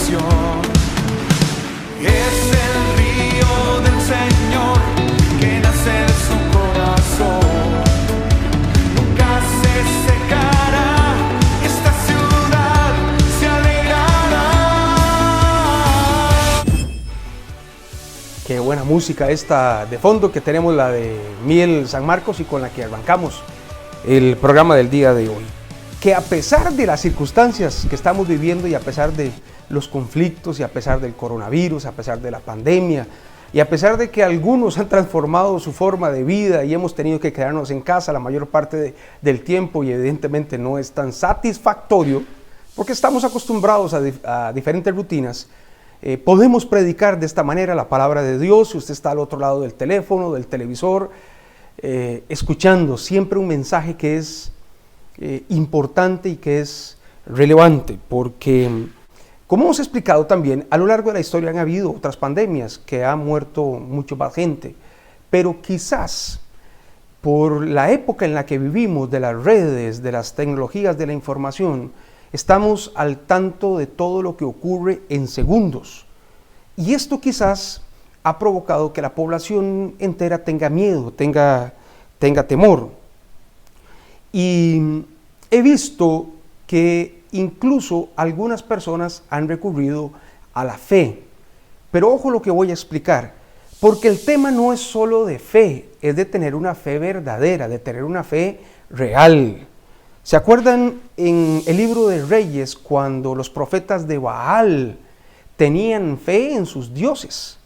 salvación. Es el río del Señor que nace de su corazón. Nunca se secará, esta ciudad se alegrará. Qué buena música esta de fondo, que tenemos la de Miel San Marcos y con la que arrancamos el programa del día de hoy. Que a pesar de las circunstancias que estamos viviendo y a pesar de los conflictos y a pesar del coronavirus, a pesar de la pandemia y a pesar de que algunos han transformado su forma de vida y hemos tenido que quedarnos en casa la mayor parte del tiempo y evidentemente no es tan satisfactorio porque estamos acostumbrados a diferentes rutinas, podemos predicar de esta manera la palabra de Dios. Si usted está al otro lado del teléfono, del televisor, escuchando siempre un mensaje que es importante y que es relevante, porque como hemos explicado también, a lo largo de la historia han habido otras pandemias que ha muerto mucho más gente, pero quizás por la época en la que vivimos, de las redes, de las tecnologías de la información, estamos al tanto de todo lo que ocurre en segundos, y esto quizás ha provocado que la población entera tenga miedo, tenga temor. Y he visto que incluso algunas personas han recurrido a la fe. Pero ojo lo que voy a explicar, porque el tema no es solo de fe, es de tener una fe verdadera, de tener una fe real. ¿Se acuerdan en el libro de Reyes cuando los profetas de Baal tenían fe en sus dioses?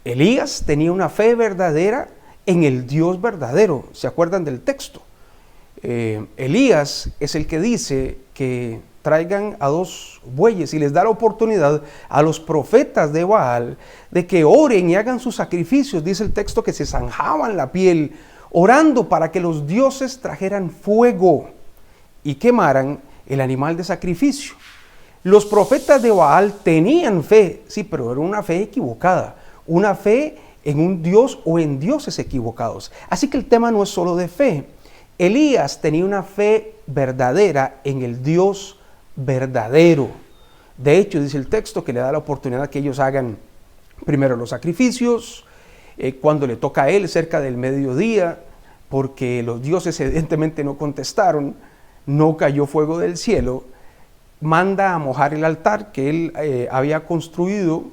Elías tenía una fe verdadera en el Dios verdadero. ¿Se acuerdan del texto? Elías es el que dice que traigan a 2 bueyes y les da la oportunidad a los profetas de Baal de que oren y hagan sus sacrificios. Dice el texto que se zanjaban la piel orando para que los dioses trajeran fuego y quemaran el animal de sacrificio. Los profetas de Baal tenían fe, sí, pero era una fe equivocada, una fe en un Dios o en dioses equivocados. Así que el tema no es solo de fe. Elías tenía una fe verdadera en el Dios verdadero. De hecho, dice el texto que le da la oportunidad que ellos hagan primero los sacrificios, cuando le toca a él cerca del mediodía, porque los dioses evidentemente no contestaron, no cayó fuego del cielo, manda a mojar el altar que él había construido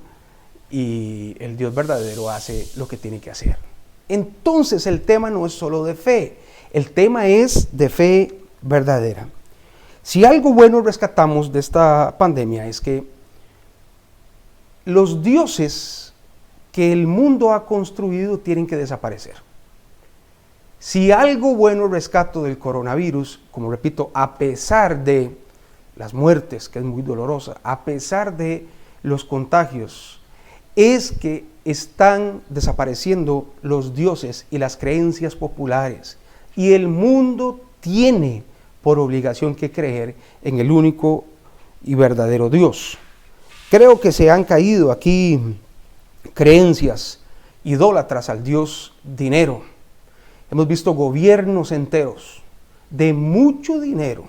y el Dios verdadero hace lo que tiene que hacer. Entonces el tema no es solo de fe, el tema es de fe verdadera. Si algo bueno rescatamos de esta pandemia es que los dioses que el mundo ha construido tienen que desaparecer. Si algo bueno rescato del coronavirus, como repito, a pesar de las muertes, que es muy dolorosa, a pesar de los contagios, es que están desapareciendo los dioses y las creencias populares. Y el mundo tiene por obligación que creer en el único y verdadero Dios. Creo que se han caído aquí creencias idólatras al Dios dinero. Hemos visto gobiernos enteros de mucho dinero,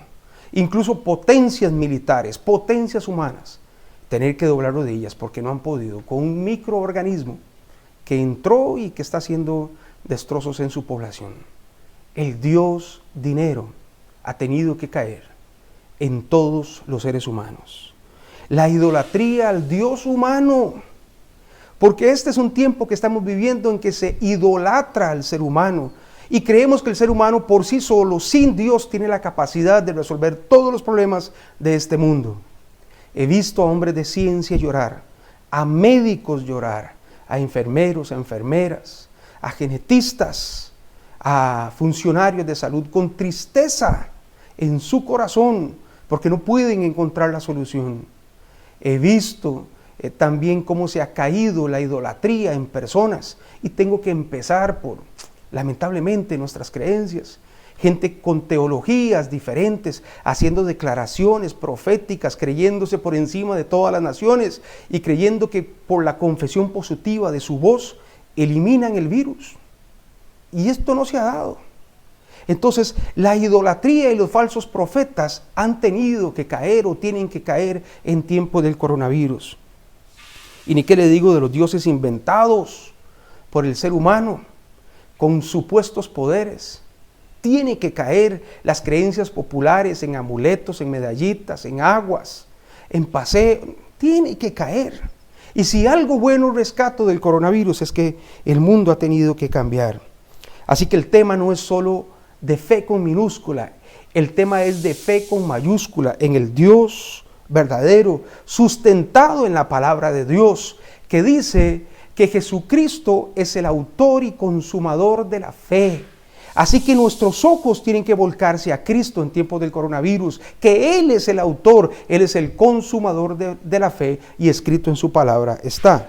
incluso potencias militares, potencias humanas, tener que doblar rodillas porque no han podido con un microorganismo que entró y que está haciendo destrozos en su población. El Dios dinero ha tenido que caer en todos los seres humanos. La idolatría al Dios humano, porque este es un tiempo que estamos viviendo en que se idolatra al ser humano y creemos que el ser humano por sí solo, sin Dios, tiene la capacidad de resolver todos los problemas de este mundo. He visto a hombres de ciencia llorar, a médicos llorar, a enfermeros, a enfermeras, a genetistas, a funcionarios de salud con tristeza en su corazón porque no pueden encontrar la solución. He visto también cómo se ha caído la idolatría en personas y tengo que empezar por, lamentablemente, nuestras creencias. Gente con teologías diferentes, haciendo declaraciones proféticas, creyéndose por encima de todas las naciones y creyendo que por la confesión positiva de su voz eliminan el virus. Y esto no se ha dado. Entonces, la idolatría y los falsos profetas han tenido que caer o tienen que caer en tiempo del coronavirus. Y ni qué le digo de los dioses inventados por el ser humano con supuestos poderes. Tiene que caer las creencias populares en amuletos, en medallitas, en aguas, en paseo. Tiene que caer. Y si algo bueno rescato del coronavirus es que el mundo ha tenido que cambiar. Así que el tema no es solo de fe con minúscula, el tema es de fe con mayúscula, en el Dios verdadero, sustentado en la palabra de Dios, que dice que Jesucristo es el autor y consumador de la fe. Así que nuestros ojos tienen que volcarse a Cristo en tiempos del coronavirus, que Él es el autor, Él es el consumador de la fe, y escrito en su palabra está.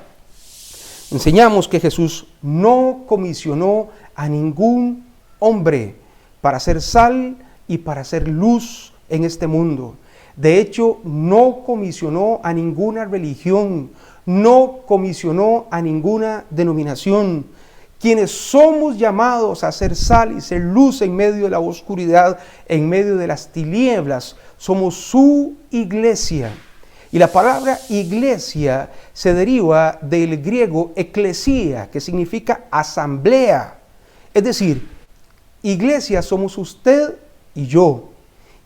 Enseñamos que Jesús no comisionó a ningún hombre para hacer sal y para hacer luz en este mundo. De hecho, no comisionó a ninguna religión, no comisionó a ninguna denominación. Quienes somos llamados a ser sal y ser luz en medio de la oscuridad, en medio de las tinieblas, somos su iglesia. Y la palabra iglesia se deriva del griego eclesía, que significa asamblea. Es decir, iglesia somos usted y yo.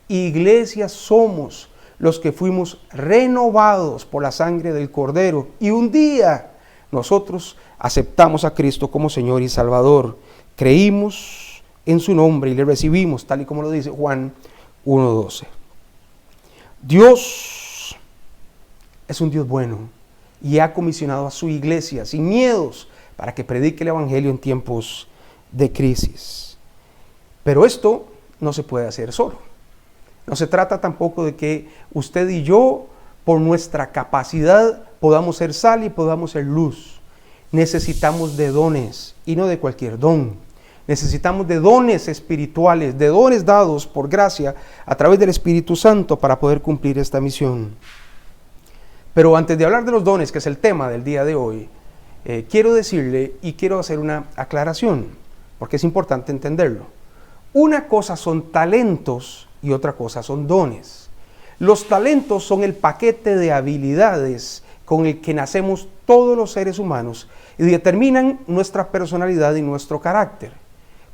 Iglesia somos los que fuimos renovados por la sangre del Cordero. Y un día nosotros aceptamos a Cristo como Señor y Salvador. Creímos en su nombre y le recibimos, tal y como lo dice Juan 1:12. Dios es un Dios bueno y ha comisionado a su iglesia sin miedos para que predique el evangelio en tiempos de crisis. Pero esto no se puede hacer solo. No se trata tampoco de que usted y yo, por nuestra capacidad, podamos ser sal y podamos ser luz. Necesitamos de dones y no de cualquier don. Necesitamos de dones espirituales, de dones dados por gracia a través del Espíritu Santo para poder cumplir esta misión. Pero antes de hablar de los dones, que es el tema del día de hoy, quiero decirle y quiero hacer una aclaración, porque es importante entenderlo. Una cosa son talentos y otra cosa son dones. Los talentos son el paquete de habilidades con el que nacemos todos los seres humanos y determinan nuestra personalidad y nuestro carácter.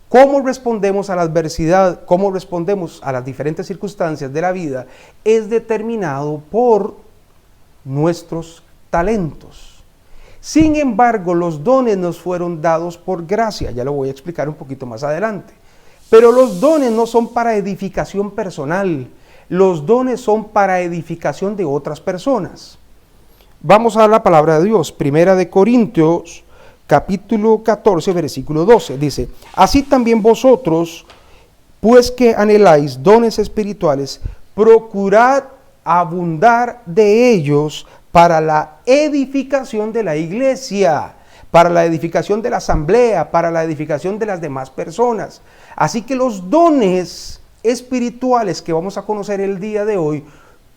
Cómo respondemos a la adversidad, cómo respondemos a las diferentes circunstancias de la vida, es determinado por nuestros talentos. Sin embargo, los dones nos fueron dados por gracia, ya lo voy a explicar un poquito más adelante. Pero los dones no son para edificación personal, los dones son para edificación de otras personas. Vamos a la palabra de Dios, Primera de Corintios, capítulo 14, versículo 12, dice: así también vosotros, pues que anheláis dones espirituales, procurad abundar de ellos para la edificación de la iglesia, para la edificación de la asamblea, para la edificación de las demás personas. Así que los dones espirituales que vamos a conocer el día de hoy,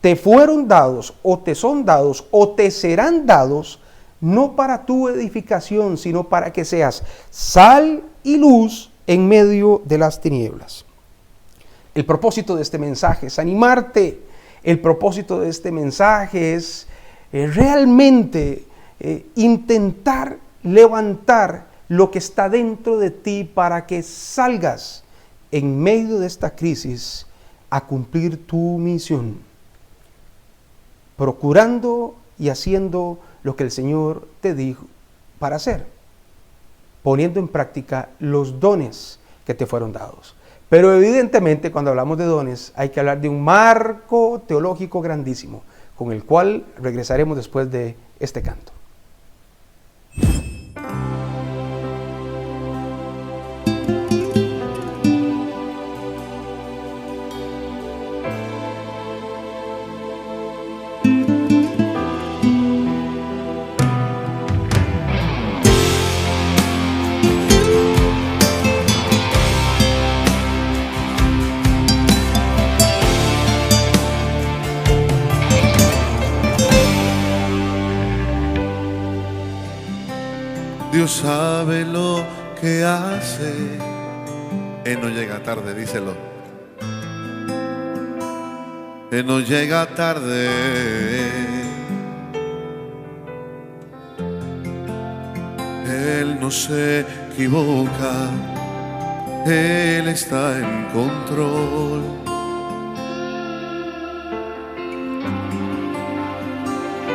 te fueron dados o te son dados o te serán dados, no para tu edificación, sino para que seas sal y luz en medio de las tinieblas. El propósito de este mensaje es animarte. El propósito de este mensaje es realmente intentar levantar lo que está dentro de ti para que salgas en medio de esta crisis a cumplir tu misión, procurando y haciendo lo que el Señor te dijo para hacer, poniendo en práctica los dones que te fueron dados. Pero evidentemente cuando hablamos de dones hay que hablar de un marco teológico grandísimo, con el cual regresaremos después de este canto. Dios sabe lo que hace, Él no llega tarde, díselo. Él no llega tarde. Él no se equivoca. Él está en control.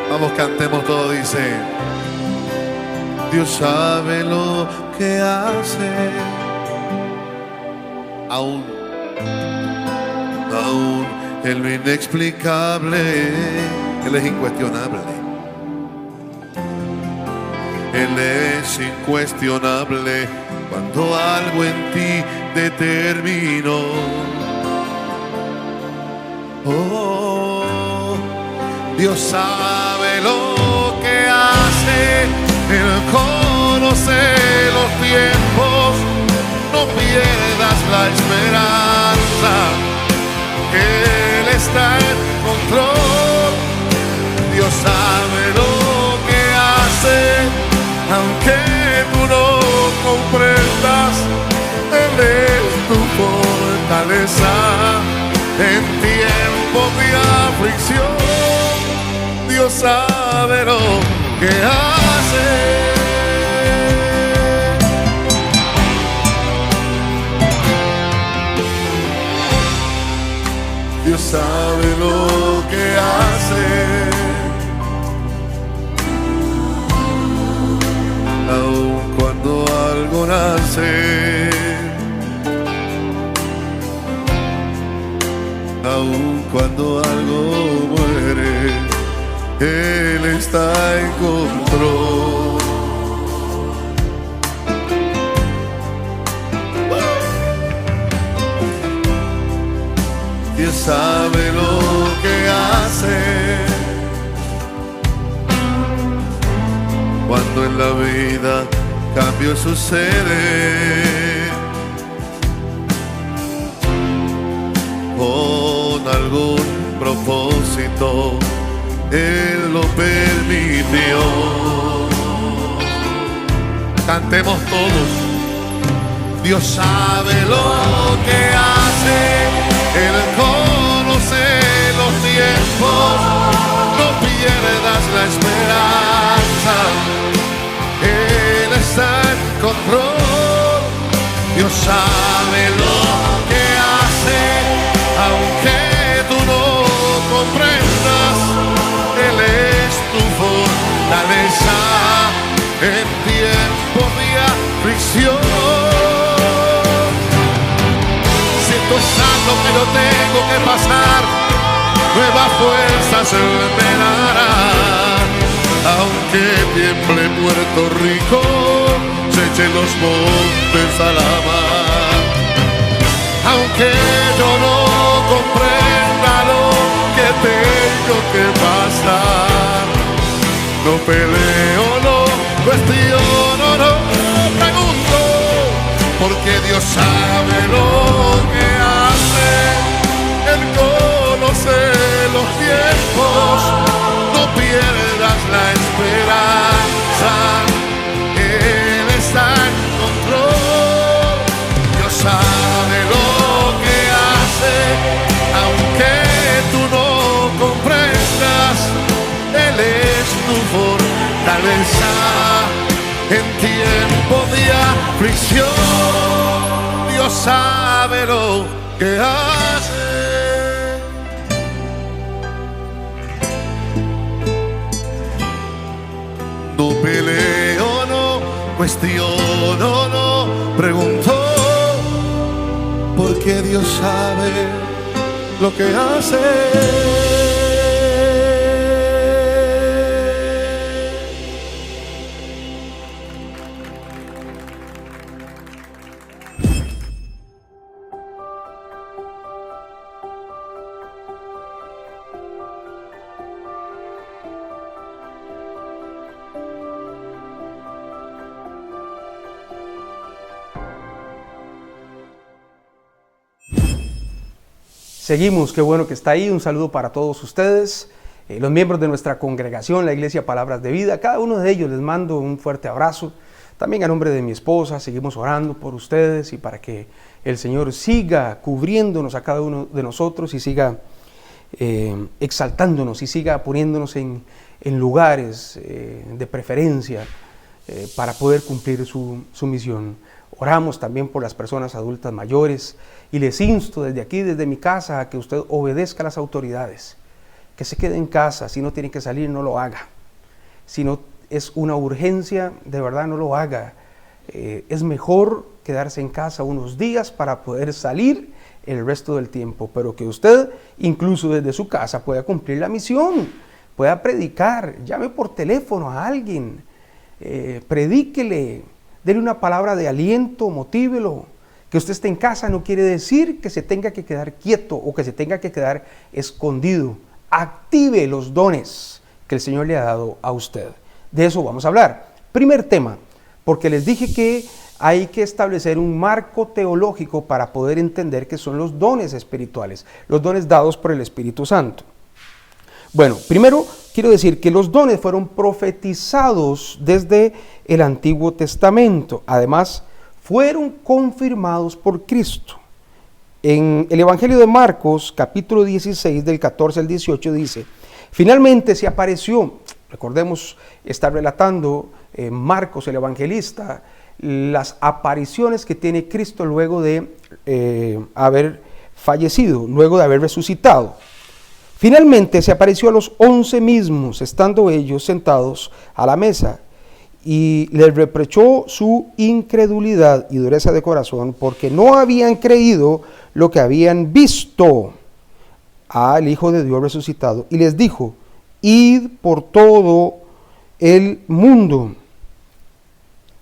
Vamos, cantemos todo, dice. Dios sabe lo que hace. Aún en lo inexplicable, Él es incuestionable. Él es incuestionable cuando algo en ti determinó. Oh, Dios sabe lo que hace. Él conoce los tiempos. No pierdas la esperanza. Él está en control. Dios sabe lo que hace, aunque tú no comprendas. Él es tu fortaleza en tiempo de aflicción. Dios sabe lo que hace. Dios sabe lo que hace, aun cuando algo nace, aun cuando algo muere, Él está en control. Dios sabe lo que hace cuando en la vida cambio sucede con algún propósito. Él lo permitió. Cantemos todos. Dios sabe lo que hace. Él conoce los tiempos. No pierdas la esperanza. Él está en control. Dios sabe lo que hace, aunque tú no comprendas. Él es tu fortaleza en tiempo de aflicción. Santo que no tengo que pasar, nuevas fuerzas me darán. Aunque tiemble Puerto Rico, se echen los montes a la mar. Aunque yo no comprenda lo que tengo que pasar, no peleo, no cuestiono, no pregunto, porque Dios sabe lo que hace. Él conoce los tiempos. No pierdas la esperanza. Él está en control. Dios sabe lo que hace, aunque tú no comprendas. Él es tu fortaleza en tiempo de aflicción. Dios sabe lo que hace. No peleo, no cuestiono, no pregunto, porque Dios sabe lo que hace. Seguimos, qué bueno que está ahí. Un saludo para todos ustedes, los miembros de nuestra congregación, la Iglesia Palabras de Vida. Cada uno de ellos les mando un fuerte abrazo. También a nombre de mi esposa seguimos orando por ustedes y para que el Señor siga cubriéndonos a cada uno de nosotros y siga exaltándonos y siga poniéndonos en lugares de preferencia para poder cumplir su misión. Oramos también por las personas adultas mayores y les insto desde aquí, desde mi casa, a que usted obedezca a las autoridades, que se quede en casa. Si no tiene que salir, no lo haga. Si no es una urgencia, de verdad no lo haga. Es mejor quedarse en casa unos días para poder salir el resto del tiempo, pero que usted incluso desde su casa pueda cumplir la misión, pueda predicar, llame por teléfono a alguien, predíquele, dele una palabra de aliento, motívelo. Que usted esté en casa no quiere decir que se tenga que quedar quieto o que se tenga que quedar escondido. Active los dones que el Señor le ha dado a usted. De eso vamos a hablar. Primer tema, porque les dije que hay que establecer un marco teológico para poder entender qué son los dones espirituales, los dones dados por el Espíritu Santo. Bueno, primero quiero decir que los dones fueron profetizados desde el Antiguo Testamento. Además, fueron confirmados por Cristo. En el Evangelio de Marcos, capítulo 16, del 14 al 18, dice: finalmente se apareció, recordemos, está relatando Marcos el evangelista, las apariciones que tiene Cristo luego de haber fallecido, luego de haber resucitado. Finalmente se apareció a los 11 mismos, estando ellos sentados a la mesa, y les reprochó su incredulidad y dureza de corazón, porque no habían creído lo que habían visto al Hijo de Dios resucitado. Y les dijo: id por todo el mundo,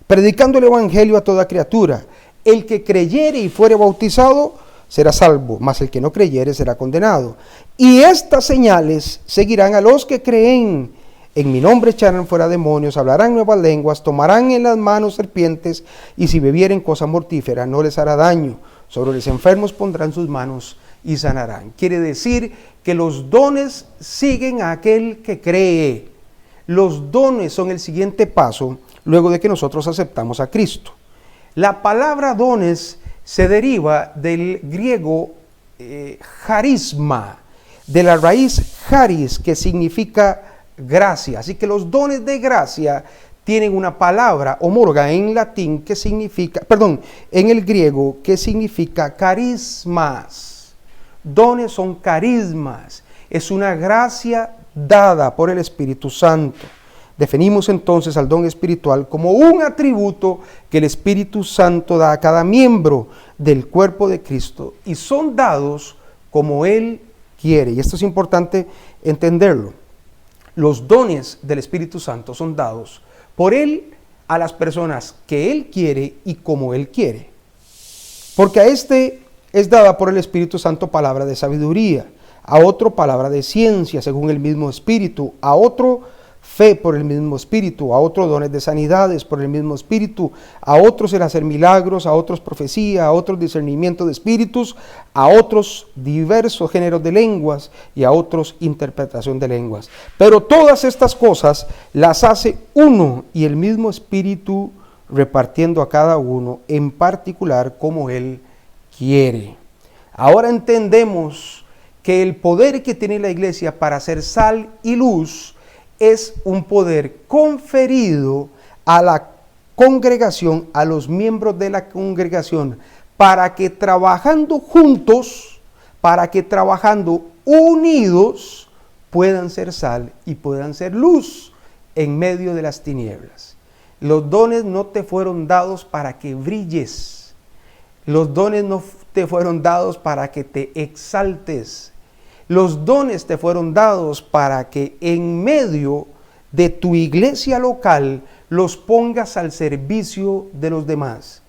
predicando el evangelio a toda criatura. El que creyere y fuere bautizado será salvo, mas el que no creyere será condenado. Y estas señales seguirán a los que creen: en mi nombre echarán fuera demonios, hablarán nuevas lenguas, tomarán en las manos serpientes, y si bebieren cosa mortífera no les hará daño. Sobre los enfermos pondrán sus manos y sanarán. Quiere decir que los dones siguen a aquel que cree. Los dones son el siguiente paso luego de que nosotros aceptamos a Cristo. La palabra dones se deriva del griego charisma, de la raíz charis, que significa gracia. Así que los dones de gracia tienen una palabra homóloga en latín que significa, en el griego, que significa carismas. Dones son carismas, es una gracia dada por el Espíritu Santo. Definimos entonces al don espiritual como un atributo que el Espíritu Santo da a cada miembro del cuerpo de Cristo, y son dados como Él quiere. Y esto es importante entenderlo. Los dones del Espíritu Santo son dados por Él a las personas que Él quiere y como Él quiere. Porque a este es dada por el Espíritu Santo palabra de sabiduría, a otro palabra de ciencia según el mismo Espíritu, a otro fe por el mismo Espíritu, a otros dones de sanidades por el mismo Espíritu, a otros el hacer milagros, a otros profecía, a otros discernimiento de espíritus, a otros diversos géneros de lenguas y a otros interpretación de lenguas. Pero todas estas cosas las hace uno y el mismo Espíritu, repartiendo a cada uno en particular como Él quiere. Ahora entendemos que el poder que tiene la iglesia para hacer sal y luz es un poder conferido a la congregación, a los miembros de la congregación, para que trabajando juntos, para que trabajando unidos, puedan ser sal y puedan ser luz en medio de las tinieblas. Los dones no te fueron dados para que brilles. Los dones no te fueron dados para que te exaltes. Los dones te fueron dados para que en medio de tu iglesia local los pongas al servicio de los demás.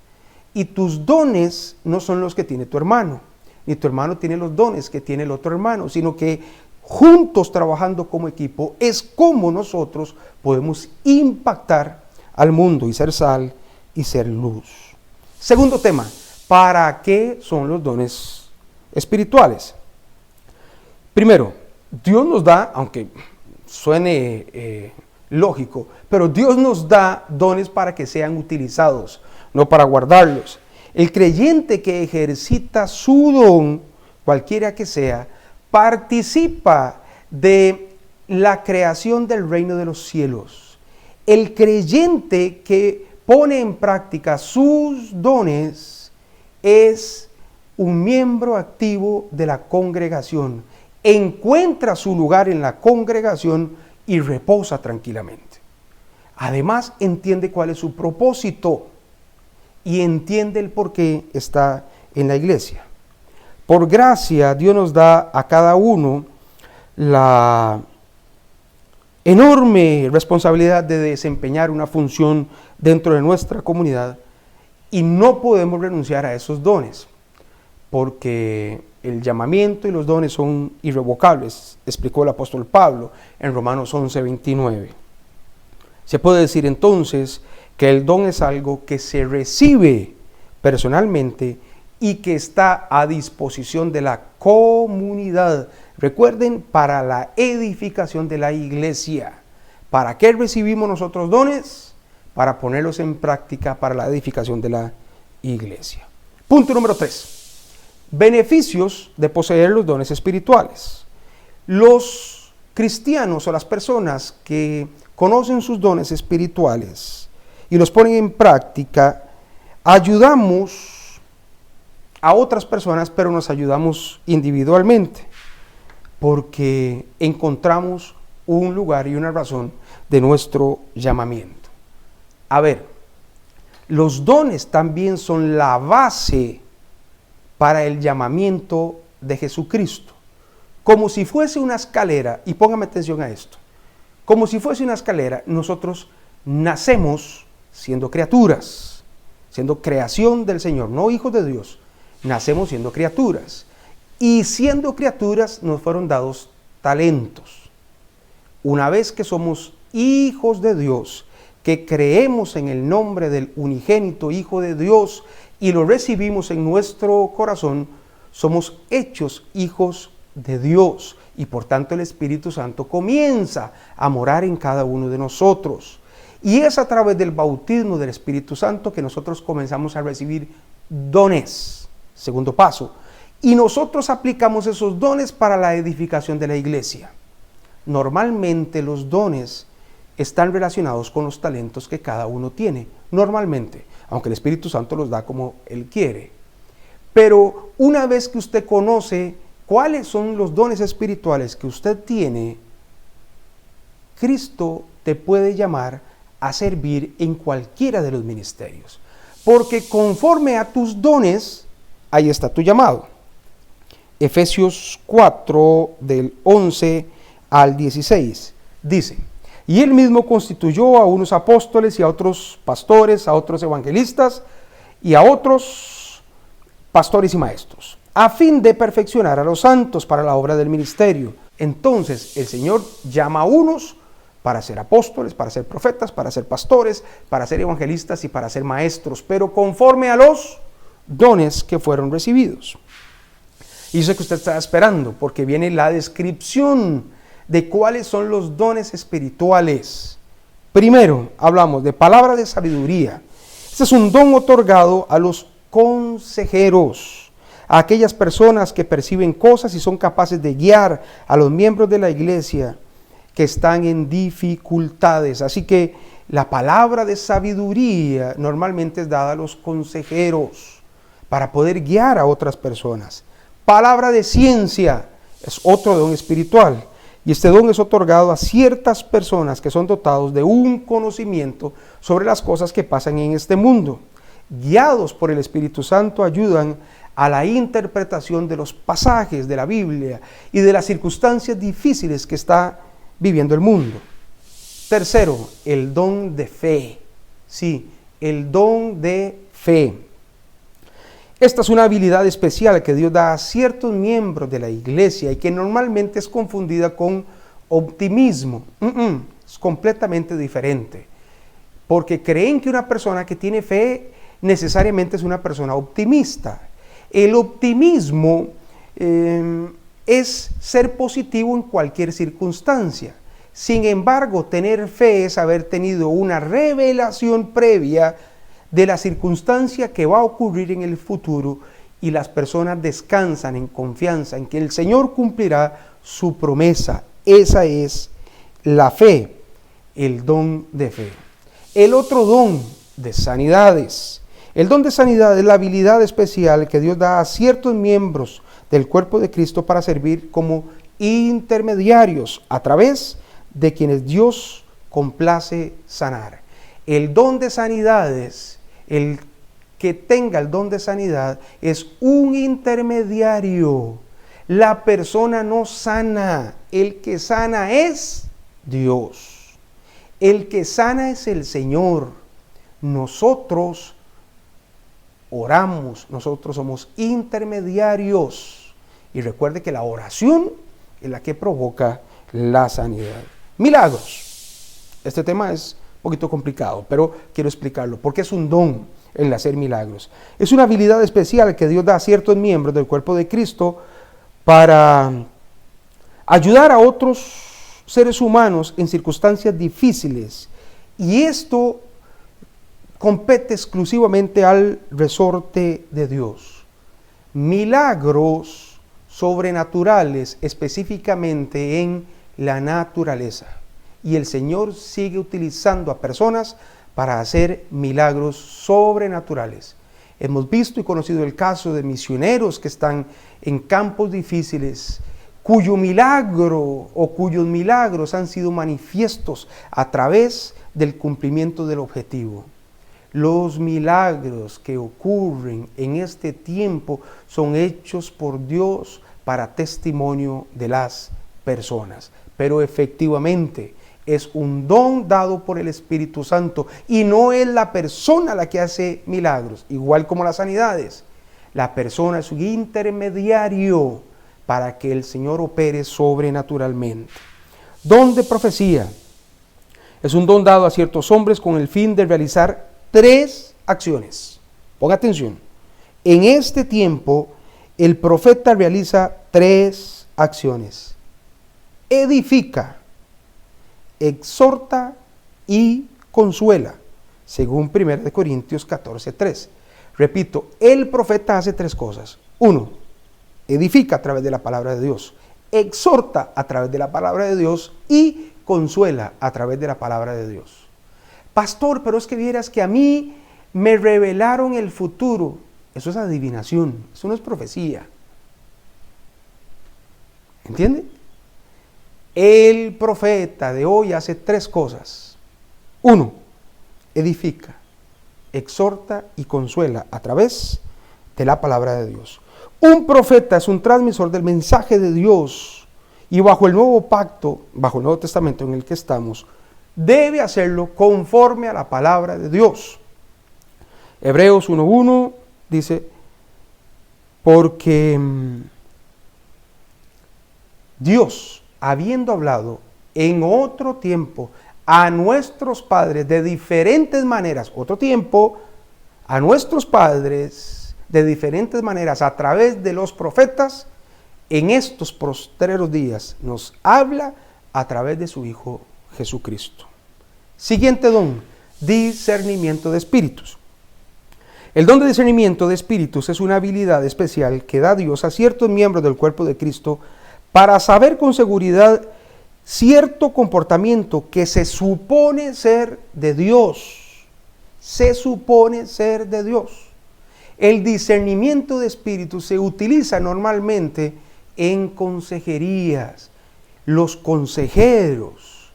Y tus dones no son los que tiene tu hermano, ni tu hermano tiene los dones que tiene el otro hermano, sino que juntos trabajando como equipo es como nosotros podemos impactar al mundo y ser sal y ser luz. Segundo tema, ¿para qué son los dones espirituales? Primero, Dios nos da, aunque suene lógico, pero Dios nos da dones para que sean utilizados, no para guardarlos. El creyente que ejercita su don, cualquiera que sea, participa de la creación del reino de los cielos. El creyente que pone en práctica sus dones es un miembro activo de la congregación. Encuentra su lugar en la congregación y reposa tranquilamente. Además, entiende cuál es su propósito y entiende el por qué está en la iglesia. Por gracia, Dios nos da a cada uno la enorme responsabilidad de desempeñar una función dentro de nuestra comunidad y no podemos renunciar a esos dones, porque el llamamiento y los dones son irrevocables, explicó el apóstol Pablo en Romanos 11:29. Se puede decir entonces que el don es algo que se recibe personalmente y que está a disposición de la comunidad. Recuerden, para la edificación de la iglesia. ¿Para qué recibimos nosotros dones? Para ponerlos en práctica para la edificación de la iglesia. Punto número 3. Beneficios de poseer los dones espirituales. Los cristianos o las personas que conocen sus dones espirituales y los ponen en práctica, ayudamos a otras personas, pero nos ayudamos individualmente, porque encontramos un lugar y una razón de nuestro llamamiento. A ver, los dones también son la base para el llamamiento de Jesucristo. Como si fuese una escalera, y póngame atención a esto, como si fuese una escalera, nosotros nacemos siendo criaturas, siendo creación del Señor, no hijos de Dios, nacemos siendo criaturas. Y siendo criaturas nos fueron dados talentos. Una vez que somos hijos de Dios, que creemos en el nombre del unigénito Hijo de Dios y lo recibimos en nuestro corazón, somos hechos hijos de Dios y por tanto el Espíritu Santo comienza a morar en cada uno de nosotros. Y es a través del bautismo del Espíritu Santo que nosotros comenzamos a recibir dones. Segundo paso. Y nosotros aplicamos esos dones para la edificación de la iglesia. Normalmente los dones están relacionados con los talentos que cada uno tiene. Normalmente, aunque el Espíritu Santo los da como Él quiere. Pero una vez que usted conoce cuáles son los dones espirituales que usted tiene, Cristo te puede llamar a servir en cualquiera de los ministerios. Porque conforme a tus dones, ahí está tu llamado. Efesios 4, del 11 al 16, dice: y él mismo constituyó a unos apóstoles y a otros pastores, a otros evangelistas y a otros pastores y maestros, a fin de perfeccionar a los santos para la obra del ministerio. Entonces el Señor llama a unos para ser apóstoles, para ser profetas, para ser pastores, para ser evangelistas y para ser maestros, pero conforme a los dones que fueron recibidos. Y yo sé que usted está esperando, porque viene la descripción de cuáles son los dones espirituales. Primero, hablamos de palabra de sabiduría. Este es un don otorgado a los consejeros, a aquellas personas que perciben cosas y son capaces de guiar a los miembros de la iglesia que están en dificultades. Así que la palabra de sabiduría normalmente es dada a los consejeros para poder guiar a otras personas. Palabra de ciencia es otro don espiritual. Y este don es otorgado a ciertas personas que son dotados de un conocimiento sobre las cosas que pasan en este mundo. Guiados por el Espíritu Santo, ayudan a la interpretación de los pasajes de la Biblia y de las circunstancias difíciles que está viviendo el mundo. Tercero, el don de fe. Sí, el don de fe. Esta es una habilidad especial que Dios da a ciertos miembros de la iglesia y que normalmente es confundida con optimismo. Es completamente diferente. Porque creen que una persona que tiene fe necesariamente es una persona optimista. El optimismo es ser positivo en cualquier circunstancia. Sin embargo, tener fe es haber tenido una revelación previa de la circunstancia que va a ocurrir en el futuro, y las personas descansan en confianza en que el Señor cumplirá su promesa. Esa es la fe, el don de fe. El otro don de sanidades. El don de sanidad es la habilidad especial que Dios da a ciertos miembros del cuerpo de Cristo para servir como intermediarios a través de quienes Dios complace sanar. El don de sanidades, el que tenga el don de sanidad, es un intermediario. La persona no sana, el que sana es Dios. El que sana es el Señor. Nosotros oramos, nosotros somos intermediarios. Y recuerde que la oración es la que provoca la sanidad. Milagros. Este tema es un poquito complicado, pero quiero explicarlo, porque es un don el hacer milagros. Es una habilidad especial que Dios da a ciertos miembros del cuerpo de Cristo para ayudar a otros seres humanos en circunstancias difíciles. Y esto compete exclusivamente al resorte de Dios. Milagros sobrenaturales, específicamente en la naturaleza. Y el Señor sigue utilizando a personas para hacer milagros sobrenaturales. Hemos visto y conocido el caso de misioneros que están en campos difíciles, cuyo milagro o cuyos milagros han sido manifiestos a través del cumplimiento del objetivo. Los milagros que ocurren en este tiempo son hechos por Dios para testimonio de las personas. Pero efectivamente es un don dado por el Espíritu Santo y no es la persona la que hace milagros, igual como las sanidades. La persona es un intermediario para que el Señor opere sobrenaturalmente. Don de profecía. Es un don dado a ciertos hombres con el fin de realizar 3 acciones. Ponga atención. En este tiempo, el profeta realiza 3 acciones. Edifica, exhorta y consuela, según 1 Corintios 14:3. Repito, el profeta hace 3 cosas. 1, edifica a través de la palabra de Dios, exhorta a través de la palabra de Dios y consuela a través de la palabra de Dios. Pastor, pero es que vieras que a mí me revelaron el futuro. Eso es adivinación, eso no es profecía. ¿Entiende? El profeta de hoy hace 3 cosas. 1, edifica, exhorta y consuela a través de la palabra de Dios. Un profeta es un transmisor del mensaje de Dios y bajo el nuevo pacto, bajo el Nuevo Testamento en el que estamos, debe hacerlo conforme a la palabra de Dios. Hebreos 1:1 dice, porque Dios, habiendo hablado en otro tiempo a nuestros padres de diferentes maneras, otro tiempo, a nuestros padres de diferentes maneras a través de los profetas, en estos postreros días nos habla a través de su Hijo Jesucristo. Siguiente don, discernimiento de espíritus. El don de discernimiento de espíritus es una habilidad especial que da Dios a ciertos miembros del cuerpo de Cristo para saber con seguridad cierto comportamiento que se supone ser de Dios. Se supone ser de Dios. El discernimiento de espíritus se utiliza normalmente en consejerías. Los consejeros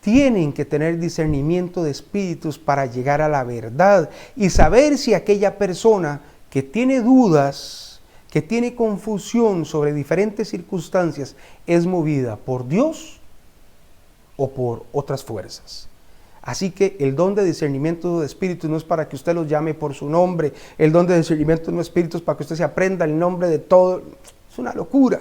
tienen que tener discernimiento de espíritus para llegar a la verdad y saber si aquella persona que tiene dudas, que tiene confusión sobre diferentes circunstancias, es movida por Dios o por otras fuerzas. Así que el don de discernimiento de espíritus no es para que usted los llame por su nombre. El don de discernimiento de espíritus es para que usted se aprenda el nombre de todo. Es una locura.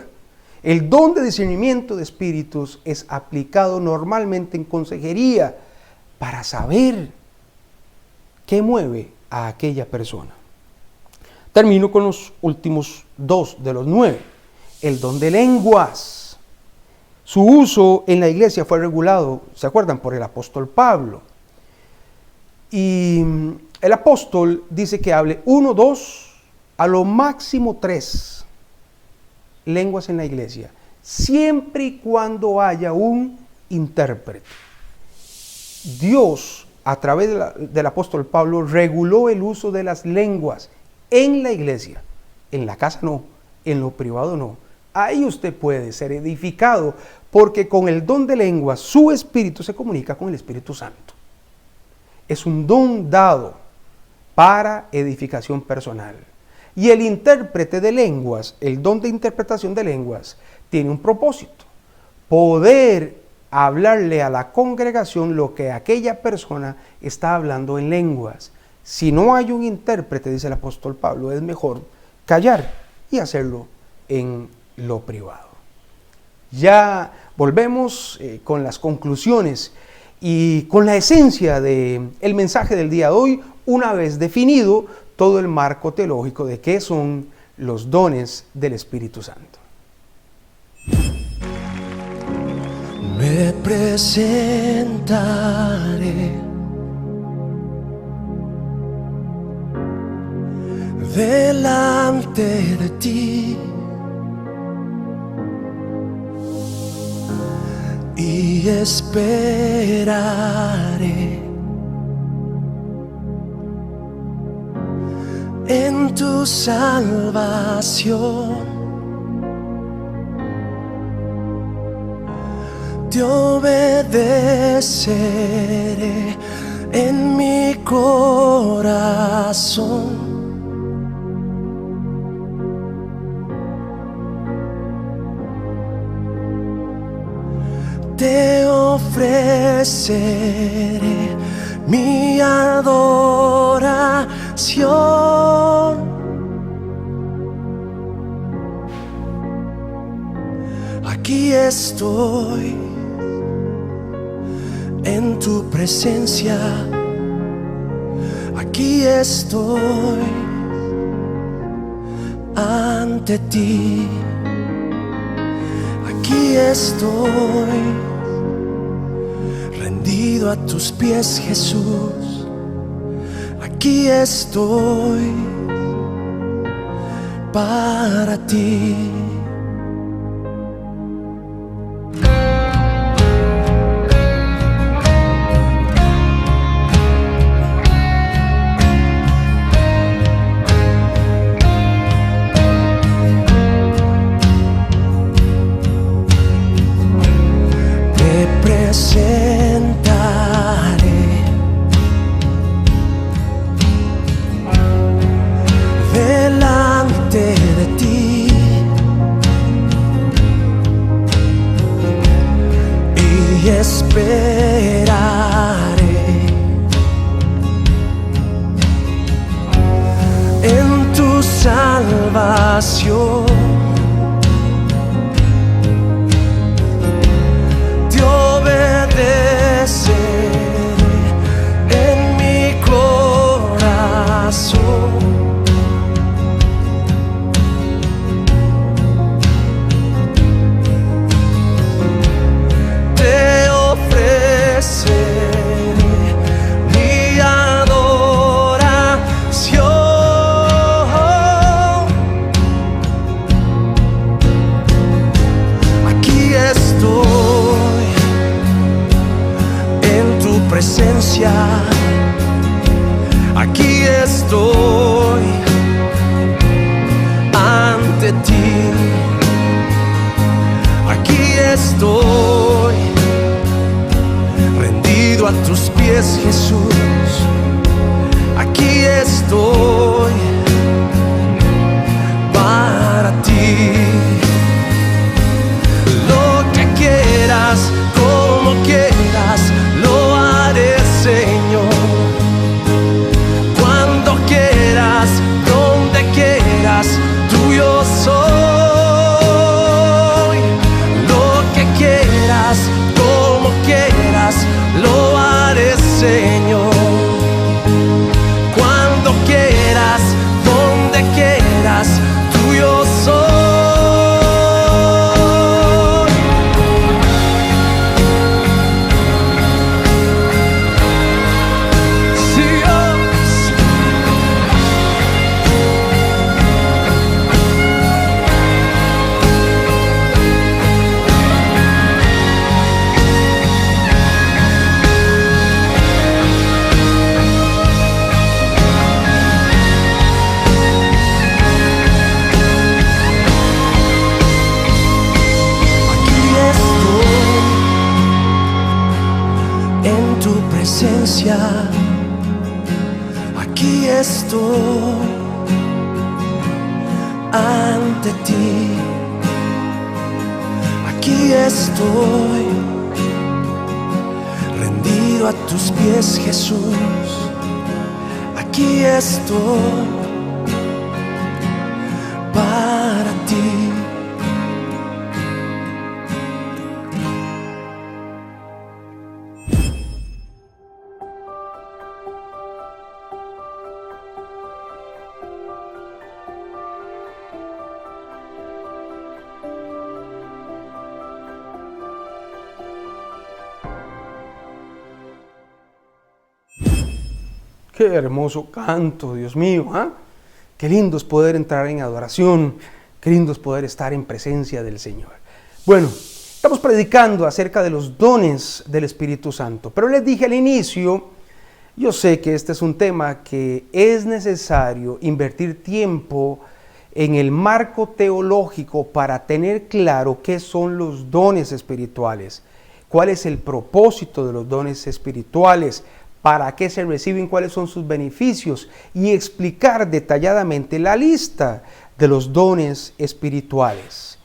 El don de discernimiento de espíritus es aplicado normalmente en consejería para saber qué mueve a aquella persona. Termino con los últimos 2 de los 9. El don de lenguas. Su uso en la iglesia fue regulado, ¿se acuerdan? Por el apóstol Pablo. Y el apóstol dice que hable 1, 2, a lo máximo 3 lenguas en la iglesia, siempre y cuando haya un intérprete. Dios, a través del apóstol Pablo, reguló el uso de las lenguas en la iglesia. En la casa no, en lo privado no. Ahí usted puede ser edificado, porque con el don de lenguas su espíritu se comunica con el Espíritu Santo. Es un don dado para edificación personal. Y el intérprete de lenguas, el don de interpretación de lenguas, tiene un propósito: poder hablarle a la congregación lo que aquella persona está hablando en lenguas. Si no hay un intérprete, dice el apóstol Pablo, es mejor callar y hacerlo en lo privado. Ya volvemos con las conclusiones y con la esencia del mensaje del día de hoy, una vez definido todo el marco teológico de qué son los dones del Espíritu Santo. Me presentaré delante de ti y esperaré en tu salvación. Te obedeceré en mi corazón. Te ofreceré mi adoración. Aquí estoy en tu presencia. Aquí estoy ante ti. Aquí estoy rendido a tus pies, Jesús. Aquí estoy para ti. Presentaré delante de ti y esperaré en tu salvación. En mi corazón te ofreceré mi adoración. Aquí estoy en tu presencia. Aquí estoy ante ti. Aquí estoy rendido a tus pies, Jesús. Aquí estoy para ti. Lo que quieras, como quieras, lo haré, Señor. Cuando quieras, donde quieras, tuyo soy. Lo que quieras, como quieras, lo haré, Señor. Cuando quieras, donde quieras, tuyo soy. presencia, aquí estoy ante ti, aquí estoy rendido a tus pies, Jesús, aquí estoy para ti. Qué hermoso canto, Dios mío, ¿eh? Qué lindo es poder entrar en adoración, qué lindo es poder estar en presencia del Señor. Bueno, estamos predicando acerca de los dones del Espíritu Santo, pero les dije al inicio, yo sé que este es un tema que es necesario invertir tiempo en el marco teológico para tener claro qué son los dones espirituales, cuál es el propósito de los dones espirituales, para qué se reciben, cuáles son sus beneficios y explicar detalladamente la lista de los dones espirituales.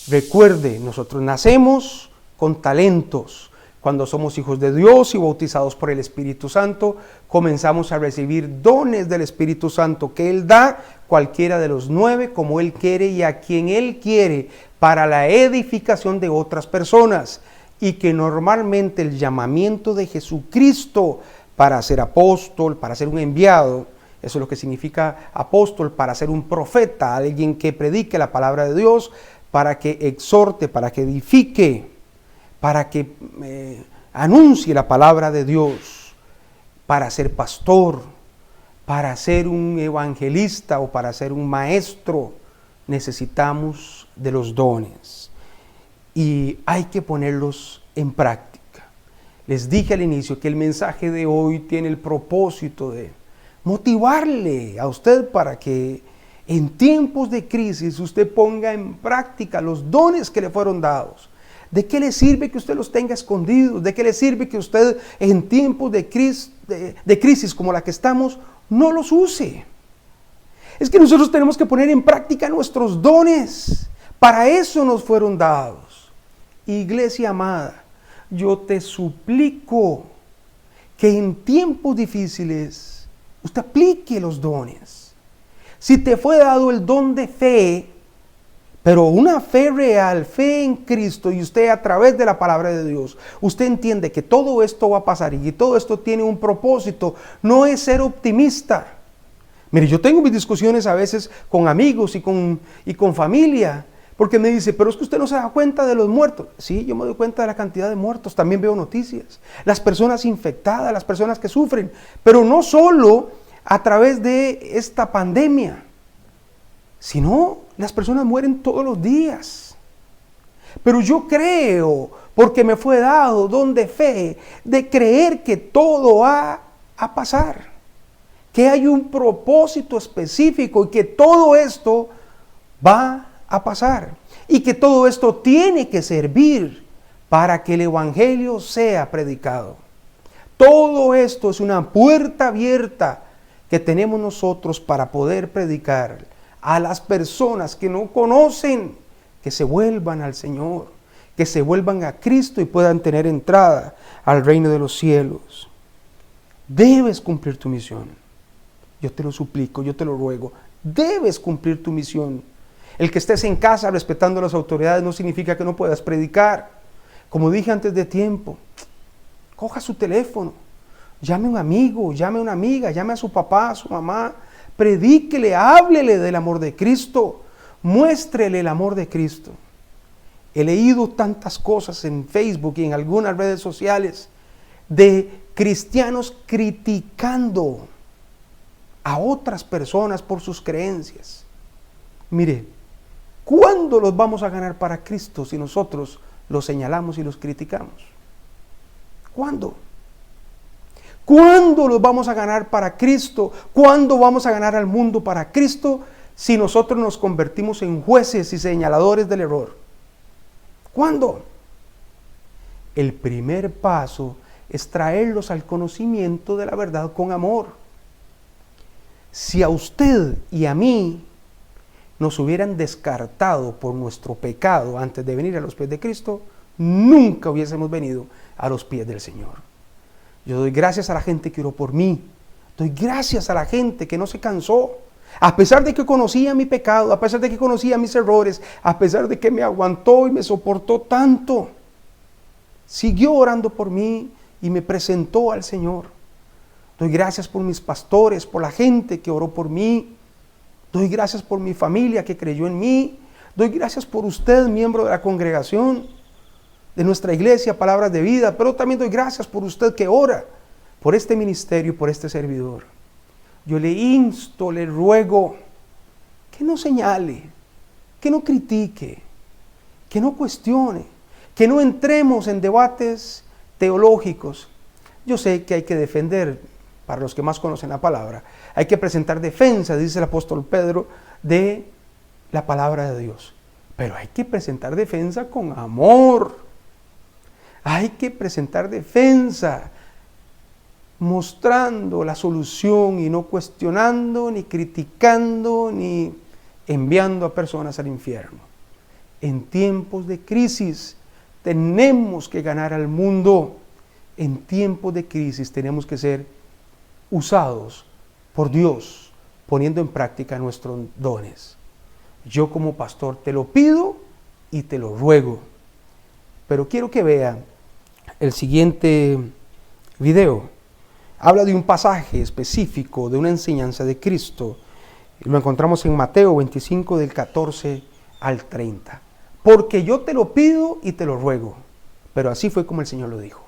Recuerde, nosotros nacemos con talentos. Cuando somos hijos de Dios y bautizados por el Espíritu Santo, comenzamos a recibir dones del Espíritu Santo que Él da, cualquiera de los 9, como Él quiere y a quien Él quiere, para la edificación de otras personas. Y que normalmente el llamamiento de Jesucristo para ser apóstol, para ser un enviado, eso es lo que significa apóstol, para ser un profeta, alguien que predique la palabra de Dios, para que exhorte, para que edifique, para que anuncie la palabra de Dios, para ser pastor, para ser un evangelista o para ser un maestro, necesitamos de los dones y hay que ponerlos en práctica. Les dije al inicio que el mensaje de hoy tiene el propósito de motivarle a usted para que en tiempos de crisis usted ponga en práctica los dones que le fueron dados. ¿De qué le sirve que usted los tenga escondidos? ¿De qué le sirve que usted en tiempos de crisis como la que estamos no los use? Es que nosotros tenemos que poner en práctica nuestros dones. Para eso nos fueron dados. Iglesia amada, yo te suplico que en tiempos difíciles usted aplique los dones. Si te fue dado el don de fe, pero una fe real, fe en Cristo, y usted a través de la palabra de Dios, usted entiende que todo esto va a pasar y que todo esto tiene un propósito, no es ser optimista. Mire, yo tengo mis discusiones a veces con amigos y con familia, porque me dice, pero es que usted no se da cuenta de los muertos. Sí, yo me doy cuenta de la cantidad de muertos, también veo noticias. Las personas infectadas, las personas que sufren, pero no solo a través de esta pandemia, sino las personas mueren todos los días. Pero yo creo, porque me fue dado don de fe, de creer que todo va a pasar, que hay un propósito específico y que todo esto va a pasar y que todo esto tiene que servir para que el evangelio sea predicado. Todo esto es una puerta abierta que tenemos nosotros para poder predicar a las personas que no conocen, que se vuelvan al Señor, que se vuelvan a Cristo y puedan tener entrada al reino de los cielos. Debes cumplir tu misión. Yo te lo suplico, yo te lo ruego. Debes cumplir tu misión. El que estés en casa respetando a las autoridades no significa que no puedas predicar. Como dije antes de tiempo, coja su teléfono, llame a un amigo, llame a una amiga, llame a su papá, a su mamá, predíquele, háblele del amor de Cristo, muéstrele el amor de Cristo. He leído tantas cosas en Facebook y en algunas redes sociales de cristianos criticando a otras personas por sus creencias. Mire, ¿cuándo los vamos a ganar para Cristo si nosotros los señalamos y los criticamos? ¿Cuándo? ¿Cuándo los vamos a ganar para Cristo? ¿Cuándo vamos a ganar al mundo para Cristo si nosotros nos convertimos en jueces y señaladores del error? ¿Cuándo? El primer paso es traerlos al conocimiento de la verdad con amor. Si a usted y a mí nos hubieran descartado por nuestro pecado antes de venir a los pies de Cristo, nunca hubiésemos venido a los pies del Señor. Yo doy gracias a la gente que oró por mí. Doy gracias a la gente que no se cansó. A pesar de que conocía mi pecado, a pesar de que conocía mis errores, a pesar de que me aguantó y me soportó tanto, siguió orando por mí y me presentó al Señor. Doy gracias por mis pastores, por la gente que oró por mí. Doy gracias por mi familia que creyó en mí. Doy gracias por usted, miembro de la congregación, de nuestra iglesia, Palabras de Vida. Pero también doy gracias por usted que ora por este ministerio, por este servidor. Yo le insto, le ruego que no señale, que no critique, que no cuestione, que no entremos en debates teológicos. Yo sé que hay que defender, para los que más conocen la palabra, hay que presentar defensa, dice el apóstol Pedro, de la palabra de Dios. Pero hay que presentar defensa con amor. Hay que presentar defensa mostrando la solución y no cuestionando, ni criticando, ni enviando a personas al infierno. En tiempos de crisis tenemos que ganar al mundo. En tiempos de crisis tenemos que ser usados por Dios, poniendo en práctica nuestros dones. Yo como pastor te lo pido y te lo ruego. Pero quiero que vean el siguiente video. Habla de un pasaje específico, de una enseñanza de Cristo. Lo encontramos en Mateo 25, del 14 al 30. Porque yo te lo pido y te lo ruego. Pero así fue como el Señor lo dijo.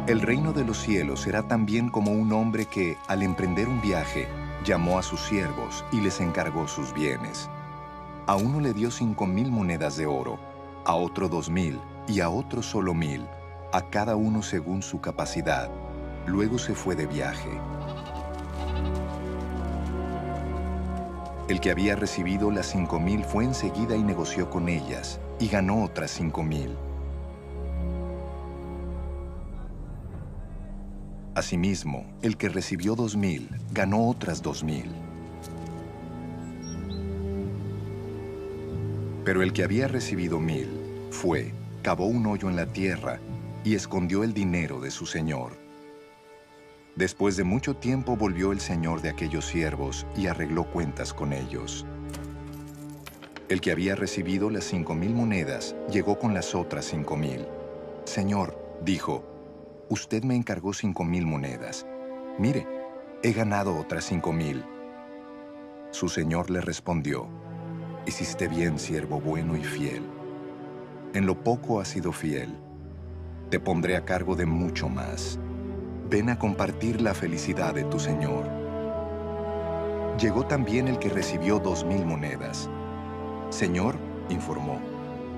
El reino de los cielos será también como un hombre que, al emprender un viaje, llamó a sus siervos y les encargó sus bienes. A uno le dio 5,000 monedas de oro, a otro 2,000 y a otro solo 1,000, a cada uno según su capacidad. Luego se fue de viaje. El que había recibido las 5,000 fue enseguida y negoció con ellas, y ganó otras 5,000. Asimismo, el que recibió 2,000 ganó otras 2,000. Pero el que había recibido 1,000 fue, cavó un hoyo en la tierra y escondió el dinero de su señor. Después de mucho tiempo volvió el señor de aquellos siervos y arregló cuentas con ellos. El que había recibido las 5,000 monedas llegó con las otras 5,000. Señor, dijo, usted me encargó 5,000 monedas. Mire, he ganado otras 5,000. Su señor le respondió, hiciste bien, siervo bueno y fiel. En lo poco has sido fiel. Te pondré a cargo de mucho más. Ven a compartir la felicidad de tu señor. Llegó también el que recibió 2,000 monedas. Señor, informó,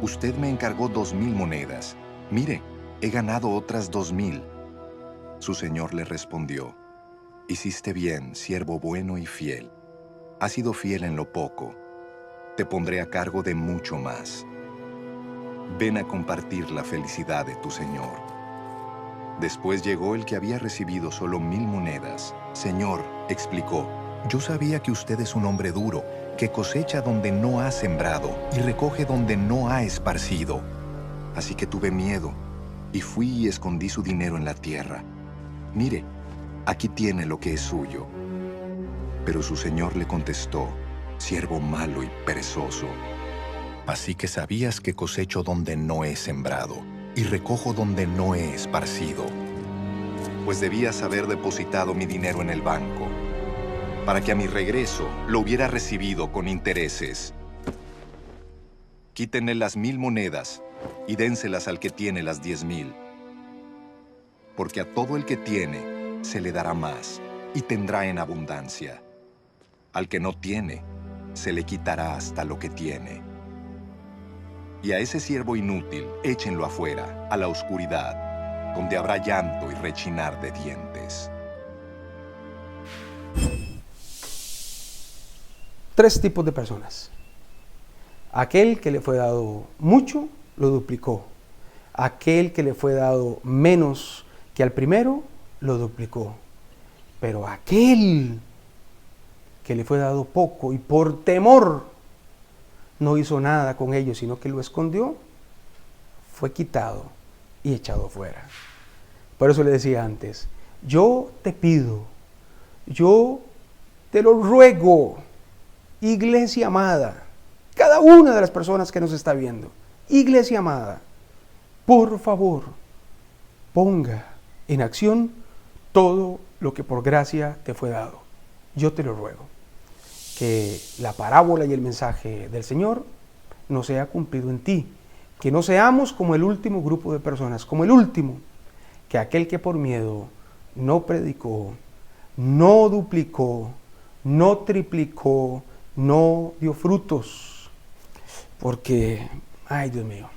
usted me encargó 2,000 monedas. Mire, he ganado otras 2,000. Su señor le respondió, hiciste bien, siervo bueno y fiel. Has sido fiel en lo poco. Te pondré a cargo de mucho más. Ven a compartir la felicidad de tu señor. Después llegó el que había recibido solo 1,000 monedas. Señor, explicó, yo sabía que usted es un hombre duro, que cosecha donde no ha sembrado y recoge donde no ha esparcido. Así que tuve miedo y fui y escondí su dinero en la tierra. Mire, aquí tiene lo que es suyo. Pero su señor le contestó, siervo malo y perezoso. Así que sabías que cosecho donde no he sembrado y recojo donde no he esparcido. Pues debías haber depositado mi dinero en el banco, para que a mi regreso lo hubiera recibido con intereses. Quítenle las 1,000 monedas y dénselas al que tiene las 10,000. Porque a todo el que tiene se le dará más y tendrá en abundancia. Al que no tiene, se le quitará hasta lo que tiene. Y a ese siervo inútil, échenlo afuera, a la oscuridad, donde habrá llanto y rechinar de dientes. 3 tipos de personas. Aquel que le fue dado mucho, lo duplicó. Aquel que le fue dado menos que al primero, lo duplicó. Pero aquel que le fue dado poco y por temor no hizo nada con ello, sino que lo escondió, fue quitado y echado fuera. Por eso le decía antes, yo te pido, yo te lo ruego, iglesia amada, cada una de las personas que nos está viendo, iglesia amada, por favor, ponga en acción todo lo que por gracia te fue dado. Yo te lo ruego, que la parábola y el mensaje del Señor no sea cumplido en ti, que no seamos como el último grupo de personas, como el último, que aquel que por miedo no predicó, no duplicó, no triplicó, no dio frutos, porque, ay Dios mío,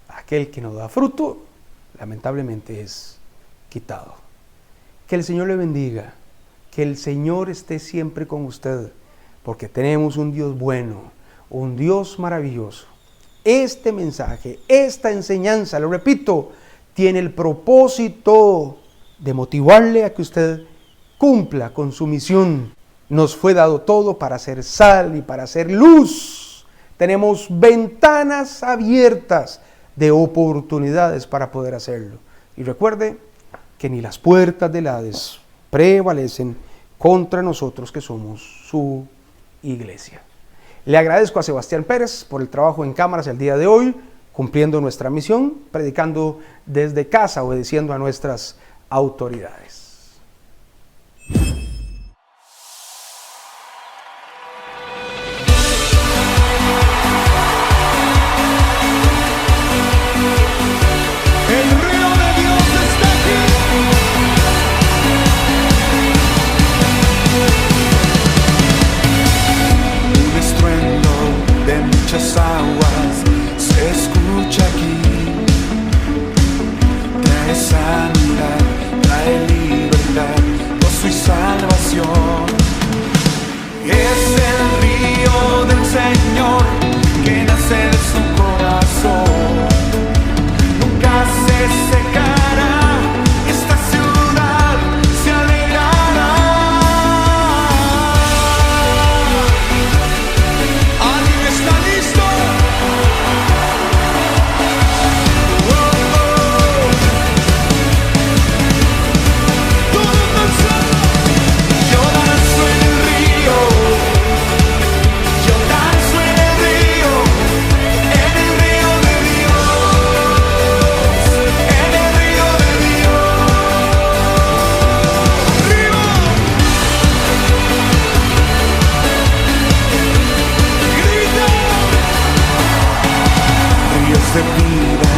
aquel que no da fruto, lamentablemente es quitado. Que el Señor le bendiga, que el Señor esté siempre con usted, porque tenemos un Dios bueno, un Dios maravilloso. Este mensaje, esta enseñanza, lo repito, tiene el propósito de motivarle a que usted cumpla con su misión. Nos fue dado todo para hacer sal y para hacer luz. Tenemos ventanas abiertas de oportunidades para poder hacerlo. Y recuerde que ni las puertas del Hades prevalecen contra nosotros que somos su iglesia. Le agradezco a Sebastián Pérez por el trabajo en cámaras el día de hoy, cumpliendo nuestra misión, predicando desde casa, obedeciendo a nuestras autoridades. Aguas se escucha aquí, trae sanidad, trae libertad, gozo y salvación. Es el río del Señor que nace de su corazón, nunca se secará, esta ciudad se alegrará. ¿Alguien está listo? De vida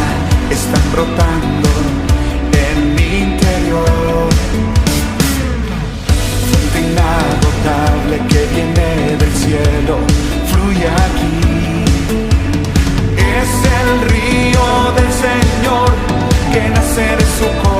están brotando en mi interior, fuente inagotable que viene del cielo, fluye aquí. Es el río del Señor que nace de su corazón.